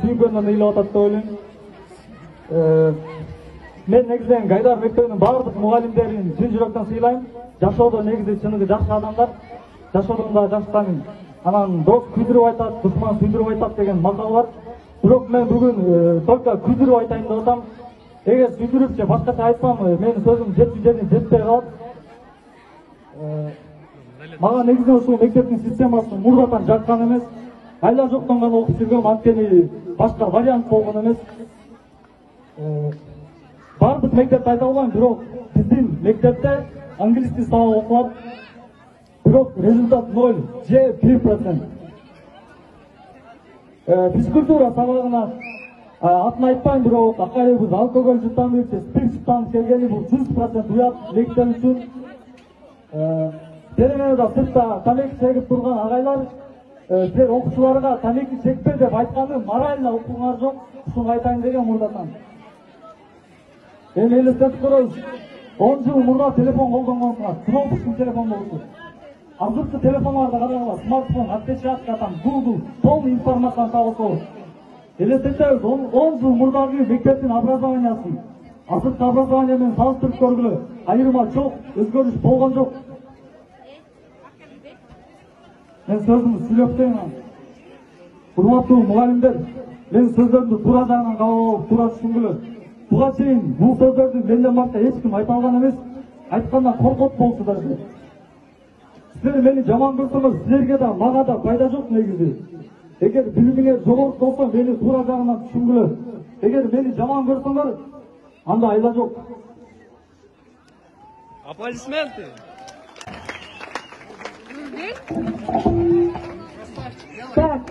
сүйгөндөн ыйлап атат деп ойлойм. Мен негизинен Гайдар мектебинин баардык мугалимдерин чын жүрөктөн сыйлайм. Жашоодо негизи чыныгы жакшы адамдар, жашоодон да жакшытамын. Анан дос күйдүрүп айтат, душман сүйдүрүп айтат деген макал бар. Бирок мен бүгүн только күйдүрүп айтайын деп атам. Эгер сүйдүрүп же башкача айтсам, менин сөзүм жетпей калат. Мага негизинен ушул мектептин системасын мурдатан жаккан эмес. Айла жоктон гана окуп жүргөм, анткени башка вариант болгон эмес. Бардык мектепти айта албайм, бирок биздин мектепте англис тил сабак окулат. Бирок результат 0, же 1%. Физкультура сабагына атын айтпайм, бирок акайыбыз алкоголь жуттанып, спирт жуттанып келгени бул 100% уят мектеп үчүн. Тереңде сыртта тамеки чегип турган агайлар, силер окуучуларга тамеки чекпе деп айтканы морально укуңар жок. Ушуну айтайын деген мурдатан. Эми элестетип көрөбүз. 10 жыл мурда телефон колдонгонсуңар, кнопочный телефон болчу. Азыркы телефонларда карагыла, смартфон, отпечатка, Google, полный информацияны табылса болот. Элестетебиз, 10 жыл мурдагы мектептин образованиясын азыркы образование менен салыштырып көргүлө. Айырма жок, өзгөрүш болгон жок. Мен сөзүмдү сүйлөптөйм. Урматтуу мугалимдер, мен сөздөрүмдү туура жагынан кабыл алып, туура түшүнгүлө. Буга чейин бул сөздөрдү менден башка эч ким айта алган эмес. Айткандан коркот болчудар. Силер мени жаман көрсөңөр, силерге да мага да пайда жок негизи. Эгер билимиңер жогору болсо, мени туура жагынан түшүнгүлө. Эгер мени жаман көрсөңөр, анда айла жок. Аплодисменты. Так.